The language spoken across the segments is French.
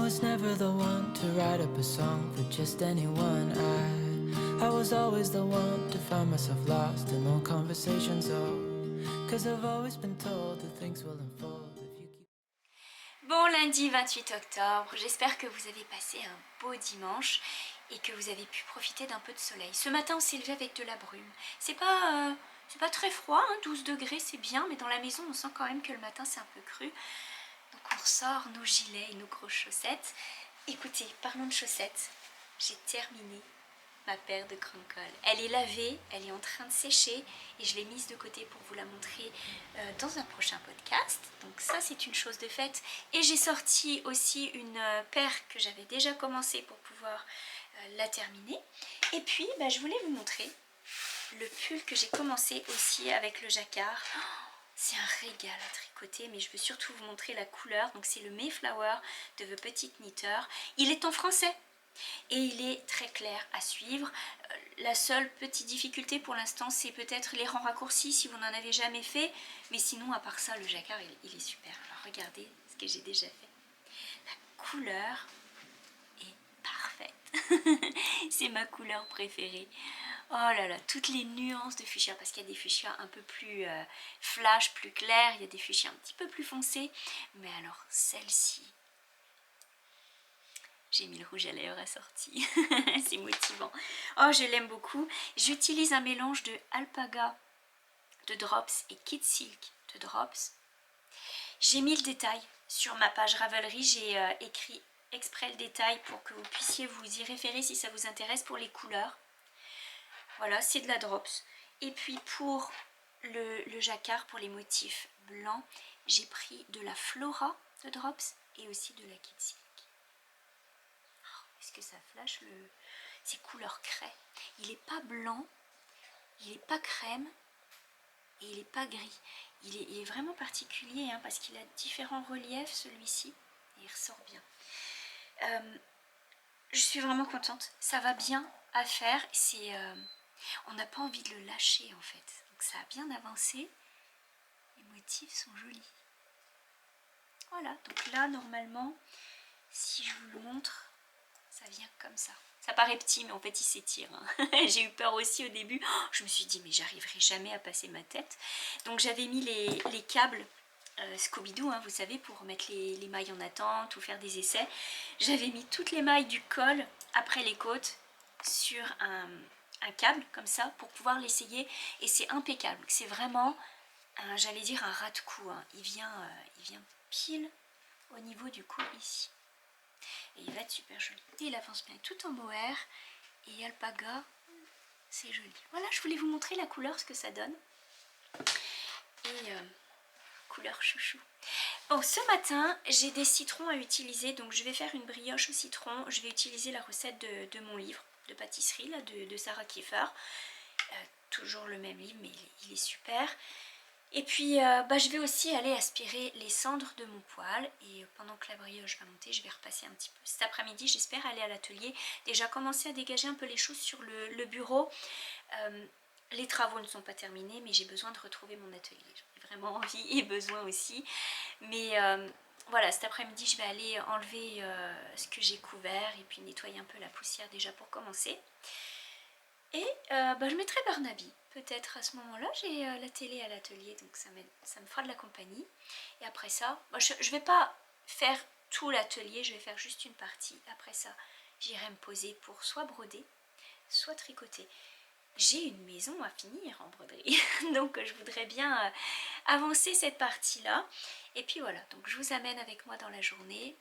was never the one to write up a song for just anyone. I was always the one to find myself lost in long conversations. Oh, 'cause I've always been told that things will unfold if you keep. Bon lundi 28 octobre, j'espère que vous avez passé un beau dimanche et que vous avez pu profiter d'un peu de soleil. Ce matin on s'est levé avec de la brume. C'est pas très froid, hein, 12 degrés c'est bien, mais dans la maison on sent quand même que le matin c'est un peu cru. Donc on ressort nos gilets et nos grosses chaussettes. Écoutez, parlons de chaussettes, j'ai terminé ma paire de grandes cols. Elle est lavée, elle est en train de sécher et je l'ai mise de côté pour vous la montrer dans un prochain podcast. Donc ça c'est une chose de faite. Et j'ai sorti aussi une paire que j'avais déjà commencé pour pouvoir la terminer. Et puis je voulais vous montrer le pull que j'ai commencé aussi avec le jacquard. C'est un régal à tricoter, mais je veux surtout vous montrer la couleur. Donc c'est le Mayflower de The Petite Knitter. Il est en français et il est très clair à suivre. La seule petite difficulté pour l'instant, c'est peut-être les rangs raccourcis si vous n'en avez jamais fait. Mais sinon, à part ça, le jacquard, il est super. Alors regardez ce que j'ai déjà fait. La couleur est parfaite. C'est ma couleur préférée. Oh là là, toutes les nuances de fuchsia, parce qu'il y a des fuchsias un peu plus flash, plus clairs, il y a des fuchsias un petit peu plus foncés. Mais alors, celle-ci, j'ai mis le rouge à lèvres assorti, c'est motivant. Oh, je l'aime beaucoup. J'utilise un mélange de alpaga de Drops et Kid Silk de Drops. J'ai mis le détail sur ma page Ravelry, j'ai écrit exprès le détail pour que vous puissiez vous y référer si ça vous intéresse pour les couleurs. Voilà, c'est de la Drops. Et puis pour le jacquard, pour les motifs blancs, j'ai pris de la Flora de Drops et aussi de la Kid Silk. Est-ce que ça flash ces couleurs craie? Il n'est pas blanc, il n'est pas crème et il n'est pas gris. Il est vraiment particulier hein, parce qu'il a différents reliefs celui-ci et il ressort bien. Je suis vraiment contente, ça va bien à faire. On n'a pas envie de le lâcher en fait. Donc ça a bien avancé. Les motifs sont jolis. Voilà, donc là normalement, si je vous le montre, ça vient comme ça. Ça paraît petit, mais en fait il s'étire. Hein. J'ai eu peur aussi au début. Oh, je me suis dit, mais j'arriverai jamais à passer ma tête. Donc j'avais mis les câbles Scooby-Doo, hein, vous savez, pour mettre les mailles en attente ou faire des essais. J'avais mis toutes les mailles du col après les côtes sur un câble comme ça pour pouvoir l'essayer. Et c'est impeccable. C'est vraiment, j'allais dire, un ras de cou. Hein. Il vient pile au niveau du cou ici. Et il va être super joli. Et il avance bien tout en mohair et alpaga, c'est joli. Voilà, je voulais vous montrer la couleur, ce que ça donne. Et couleur chouchou. Bon, ce matin, j'ai des citrons à utiliser, donc je vais faire une brioche au citron. Je vais utiliser la recette de mon livre de pâtisserie, là, de Sarah Kiefer. Toujours le même livre, mais il est super. Et puis je vais aussi aller aspirer les cendres de mon poêle et pendant que la brioche va monter, je vais repasser un petit peu. Cet après-midi, j'espère aller à l'atelier, déjà commencer à dégager un peu les choses sur le bureau. Les travaux ne sont pas terminés, mais j'ai besoin de retrouver mon atelier. J'en ai vraiment envie et besoin aussi. Mais voilà, cet après-midi, je vais aller enlever ce que j'ai couvert et puis nettoyer un peu la poussière déjà pour commencer. Et je mettrai Barnaby. Peut-être à ce moment-là, j'ai la télé à l'atelier, donc ça me fera de la compagnie. Et après ça, je ne vais pas faire tout l'atelier, je vais faire juste une partie. Après ça, j'irai me poser pour soit broder, soit tricoter. J'ai une maison à finir en broderie, donc je voudrais bien avancer cette partie-là. Et puis voilà, donc je vous amène avec moi dans la journée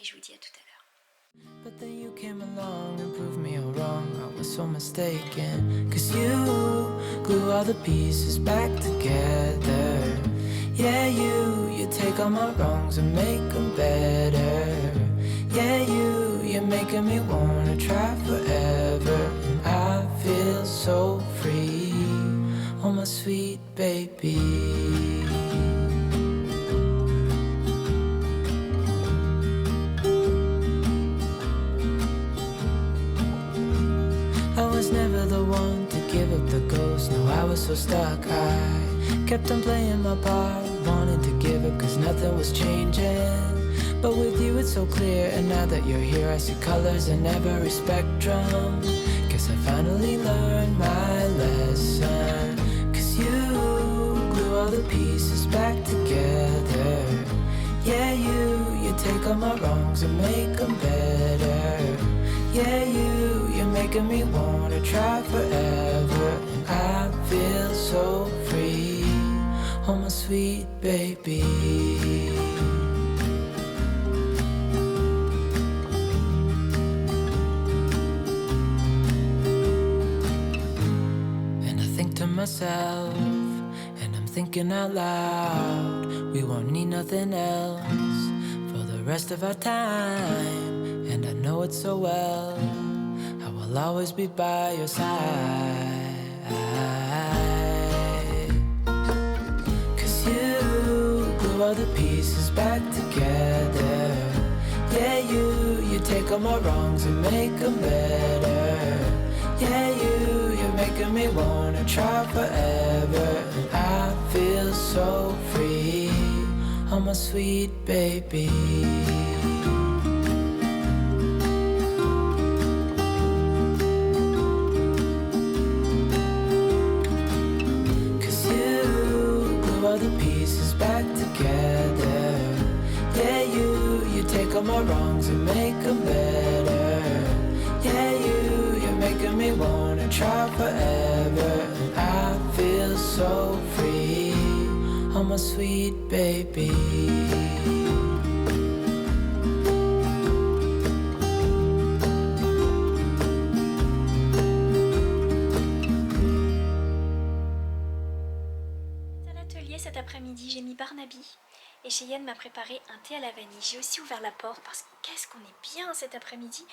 et je vous dis à tout à l'heure. But then you came along and proved me all wrong. I was so mistaken. 'Cause you glue all the pieces back together. Yeah, you take all my wrongs and make them better. Yeah, you're making me wanna try forever. And I feel so free. Oh, my sweet baby. I was never the one to give up the ghost. No, I was so stuck. I kept on playing my part, wanted to give up 'cause nothing was changing. But with you it's so clear, and now that you're here I see colors in every spectrum. Guess I finally learned my lesson. Cause you glue all the pieces back together. Yeah, you take all my wrongs and make them better. Yeah, you're making me wanna try forever. And I feel so free, oh my sweet baby. And I think to myself, and I'm thinking out loud, we won't need nothing else for the rest of our time. And I know it so well, I will always be by your side. Cause you glue all the pieces back together. Yeah, you take all my wrongs and make them better. Yeah, you're making me wanna try forever. And I feel so free, oh my sweet baby. All the pieces back together. Yeah, you take all my wrongs and make them better. Yeah, you're making me wanna try forever. And I feel so free, oh my sweet baby. Cet après-midi, j'ai mis Barnaby et Cheyenne m'a préparé un thé à la vanille. J'ai aussi ouvert la porte parce que qu'est-ce qu'on est bien cet après-midi.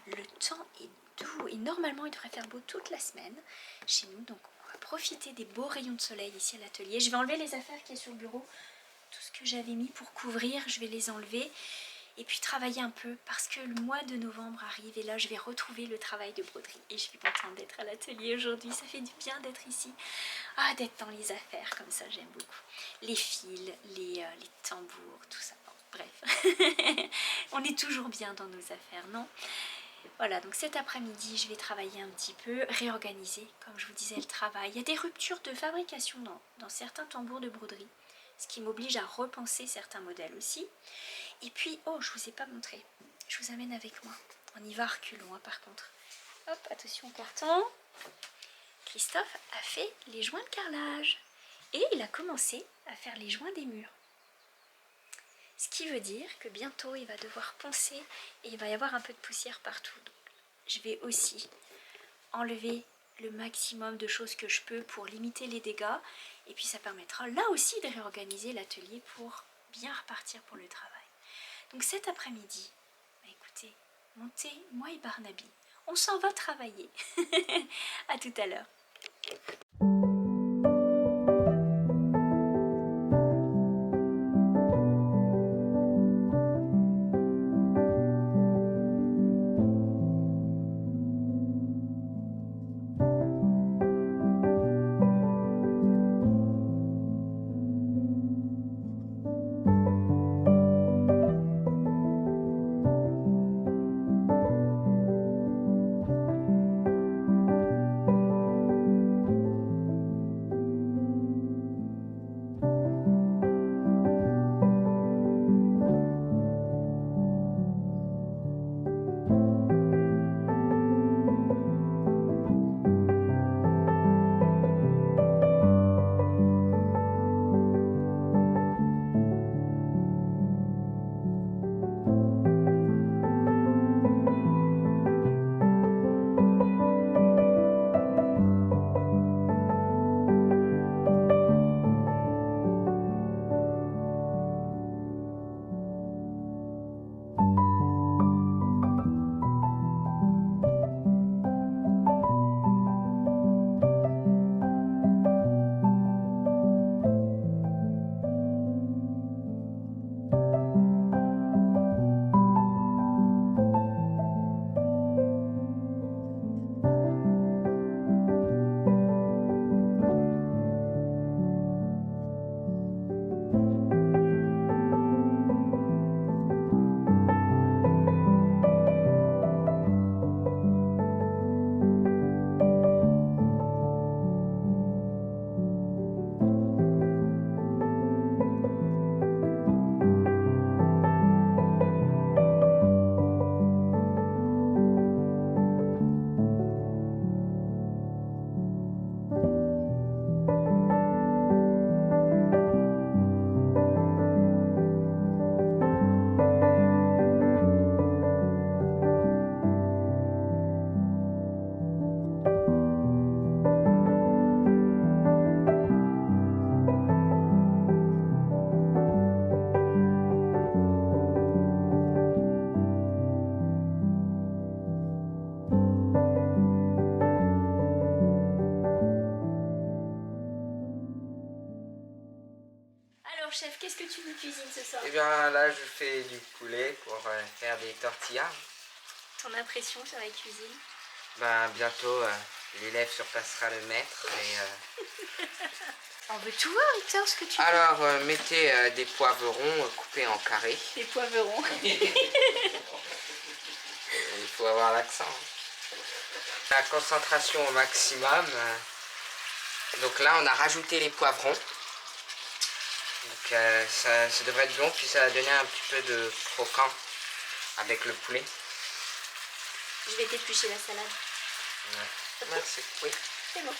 Le temps est doux et normalement il devrait faire beau toute la semaine chez nous. Donc on va profiter des beaux rayons de soleil ici à l'atelier. Je vais enlever les affaires qui sont sur le bureau. Tout ce que j'avais mis pour couvrir, je vais les enlever. Et puis travailler un peu parce que le mois de novembre arrive et là je vais retrouver le travail de broderie. Et je suis contente d'être à l'atelier aujourd'hui, ça fait du bien d'être ici. Ah, d'être dans les affaires comme ça, j'aime beaucoup. Les fils, les tambours, tout ça. Bon, bref, on est toujours bien dans nos affaires, non? Voilà, donc cet après-midi, je vais travailler un petit peu, réorganiser, comme je vous disais, le travail. Il y a des ruptures de fabrication dans certains tambours de broderie, ce qui m'oblige à repenser certains modèles aussi. Et puis, oh, je vous ai pas montré. Je vous amène avec moi. On y va reculons, hein, par contre. Hop, attention au carton. Christophe a fait les joints de carrelage. Et il a commencé à faire les joints des murs. Ce qui veut dire que bientôt, il va devoir poncer et il va y avoir un peu de poussière partout. Donc, je vais aussi enlever le maximum de choses que je peux pour limiter les dégâts. Et puis, ça permettra là aussi de réorganiser l'atelier pour bien repartir pour le travail. Donc cet après-midi, bah écoutez, montez, moi et Barnaby, on s'en va travailler. À tout à l'heure. chef, qu'est-ce que tu nous cuisines ce soir? Et bien là, je fais du poulet pour faire des tortillas. Ton impression sur la cuisine? Ben, bientôt, l'élève surpassera le maître. Et, On veut tout voir, Victor, ce que tu fais. alors, mettez des poivrons coupés en carrés. Des poivrons. Il faut avoir l'accent. Hein. La concentration au maximum. Donc là, on a rajouté les poivrons. Donc ça devrait être bon, puis ça va donner un petit peu de croquant avec le poulet. Je vais t'éplucher la salade. Ouais. Merci, oui. C'est bon.